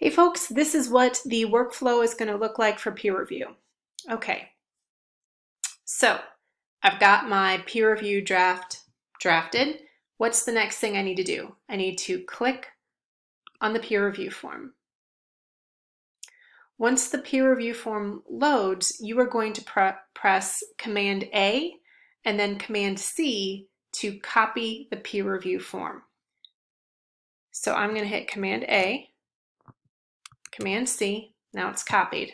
Hey folks, this is what the workflow is going to look like for peer review. Okay, so I've got my peer review draft drafted. What's the next thing I need to do? I need to click on the peer review form. Once the peer review form loads, you are going to press Command A and then Command C to copy the peer review form. So I'm going to hit Command A, Command C, now it's copied.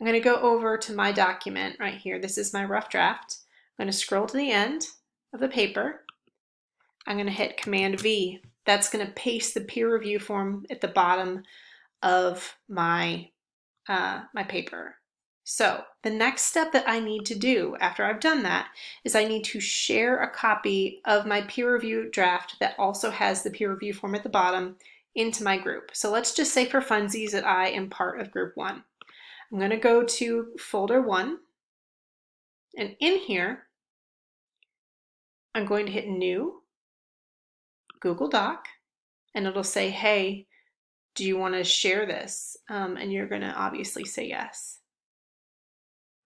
I'm going to go over to my document right here. This is my rough draft. I'm going to scroll to the end of the paper. I'm going to hit Command V. That's going to paste the peer review form at the bottom of my paper. So the next step that I need to do after I've done that is I need to share a copy of my peer review draft that also has the peer review form at the bottom into my group. So let's just say for funsies that I am part of group 1. I'm going to go to folder 1, and in here, I'm going to hit New, Google Doc, and it'll say, hey, do you want to share this? And you're going to obviously say yes.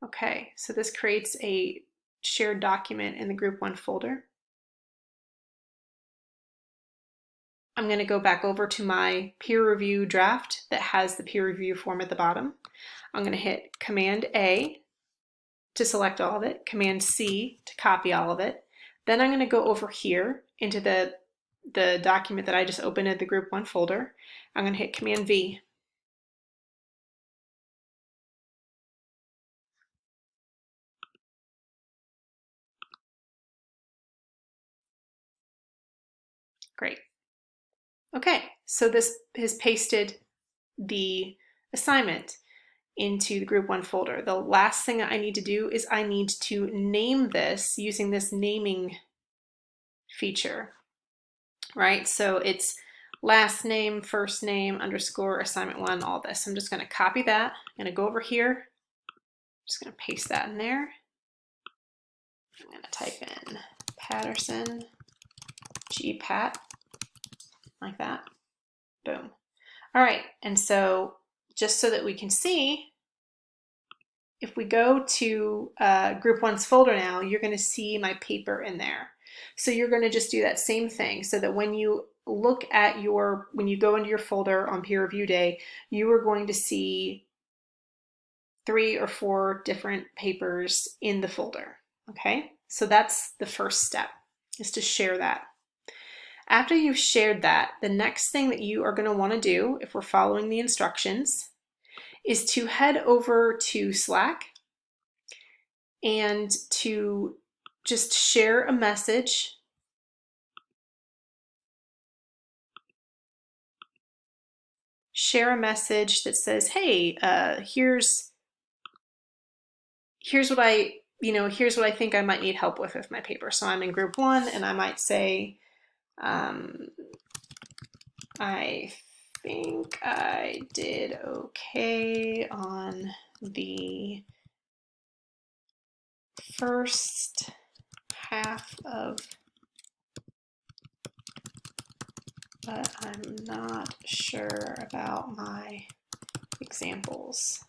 Okay, so this creates a shared document in the group 1 folder. I'm going to go back over to my peer review draft that has the peer review form at the bottom. I'm going to hit Command A to select all of it, Command C to copy all of it. Then I'm going to go over here into the document that I just opened in the group 1 folder. I'm going to hit Command V. Great. Okay, so this has pasted the assignment into the group 1 folder. The last thing I need to do is I need to name this using this naming feature, right? So it's last name, first name, underscore, assignment 1, all this. I'm just going to copy that. I'm going to go over here. I'm just going to paste that in there. I'm going to type in Patterson GPAT, like that. Boom. All right, and so just so that we can see, if we go to Group 1's folder now, you're going to see my paper in there. So you're going to just do that same thing so that when you look at when you go into your folder on peer review day, you are going to see 3 or 4 different papers in the folder. Okay, so that's the first step, is to share that. After you've shared that, the next thing that you are going to want to do, if we're following the instructions, is to head over to Slack and to just share a message. Share a message that says, hey, here's what here's what I think I might need help with my paper. So I'm in group 1 and I might say, I think I did okay on the first half of, but I'm not sure about my examples.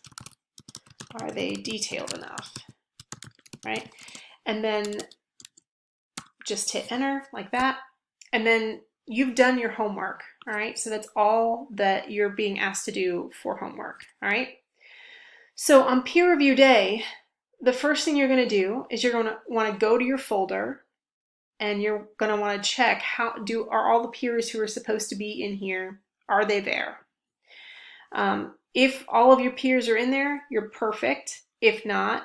Are they detailed enough? Right? And then just hit enter like that. And then you've done your homework. All right. So that's all that you're being asked to do for homework. All right. So on peer review day, the first thing you're going to do is you're going to want to go to your folder and you're going to want to check are all the peers who are supposed to be in here, are they there? If all of your peers are in there, you're perfect. If not,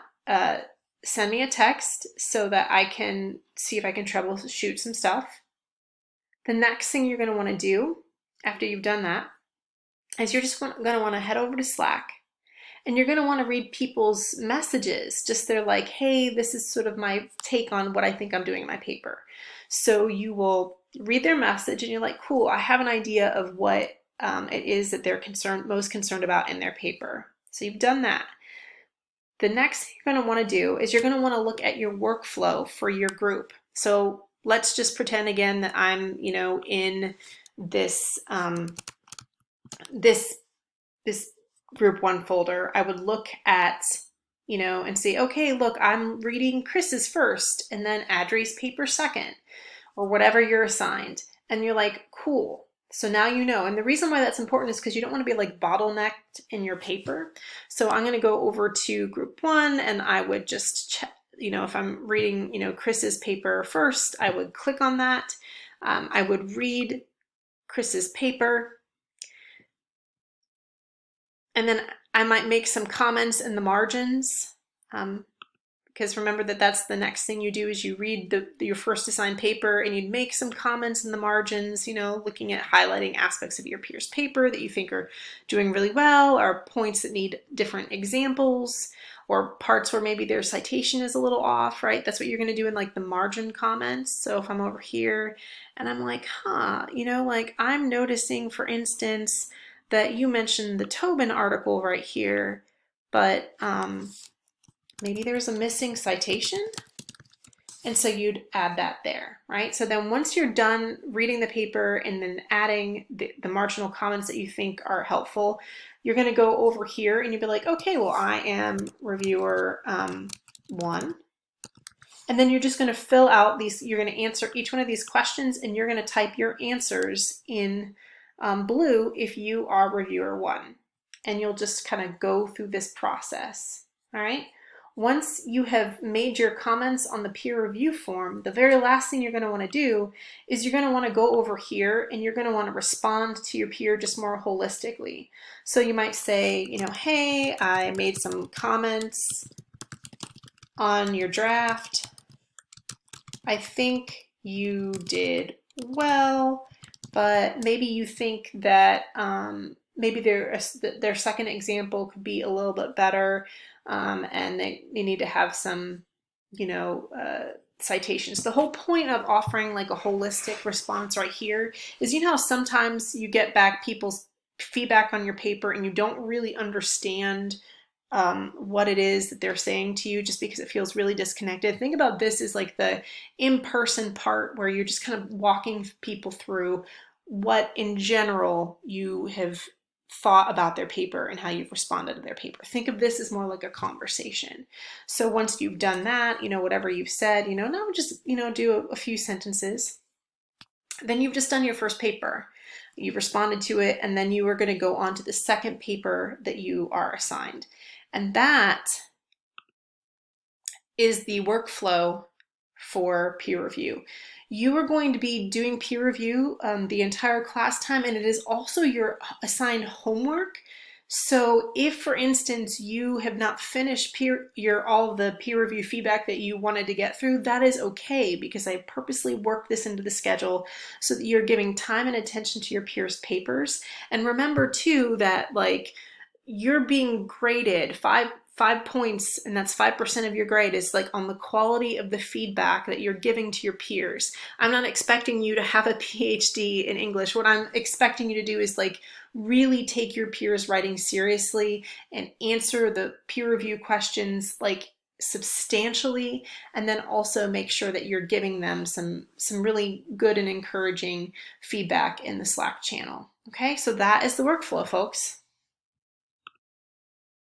send me a text so that I can see if I can troubleshoot some stuff. The next thing you're going to want to do after you've done that is you're just going to want to head over to Slack and you're going to want to read people's messages. Just they're like, hey, this is sort of my take on what I think I'm doing in my paper. So you will read their message and you're like, cool, I have an idea of what it is that they're most concerned about in their paper. So you've done that. The next thing you're going to want to do is you're going to want to look at your workflow for your group. So let's just pretend again that I'm, in this this group one folder, I would look at, you know, and see, okay, look, I'm reading Chris's first and then Adri's paper second, or whatever you're assigned. And you're like, cool. So now you know. And the reason why that's important is because you don't want to be like bottlenecked in your paper. So I'm going to go over to group one and I would just check, you know, if I'm reading, you know, Chris's paper first, I would click on that. I would read Chris's paper. And then I might make some comments in the margins. Because remember that that's the next thing you do is you read your first assigned paper and you'd make some comments in the margins, you know, looking at highlighting aspects of your peer's paper that you think are doing really well, or points that need different examples, or parts where maybe their citation is a little off, right? That's what you're going to do in like the margin comments. So if I'm over here and I'm like, you know, like I'm noticing, for instance, that you mentioned the Tobin article right here, but maybe there's a missing citation. And so you'd add that there, right? So then once you're done reading the paper and then adding the marginal comments that you think are helpful, you're going to go over here and you'll be like, okay, well, I am reviewer 1. And then you're just going to fill out these, you're going to answer each one of these questions and you're going to type your answers in blue if you are reviewer 1. And you'll just kind of go through this process, all right? Once you have made your comments on the peer review form, the very last thing you're going to want to do is you're going to want to go over here and you're going to want to respond to your peer just more holistically. So you might say, you know, hey, I made some comments on your draft. I think you did well, but maybe you think that maybe their second example could be a little bit better, and they need to have some, you know, citations. The whole point of offering like a holistic response right here is, you know how sometimes you get back people's feedback on your paper and you don't really understand what it is that they're saying to you just because it feels really disconnected. Think about this as like the in-person part where you're just kind of walking people through what in general you have thought about their paper and how you've responded to their paper. Think of this as more like a conversation. So once you've done that, you know, whatever you've said, you know, now just, you know, do a few sentences. Then you've just done your first paper. You've responded to it, and then you are going to go on to the second paper that you are assigned. And that is the workflow for peer review. You are going to be doing peer review the entire class time, and it is also your assigned homework. So if, for instance, you have not finished all the peer review feedback that you wanted to get through, that is okay, because I purposely worked this into the schedule so that you're giving time and attention to your peers' papers. And remember too that like you're being graded five points, and that's 5% of your grade is like on the quality of the feedback that you're giving to your peers. I'm not expecting you to have a PhD in English. What I'm expecting you to do is like really take your peers' writing seriously and answer the peer review questions like substantially, and then also make sure that you're giving them some really good and encouraging feedback in the Slack channel. Okay, so that is the workflow, folks.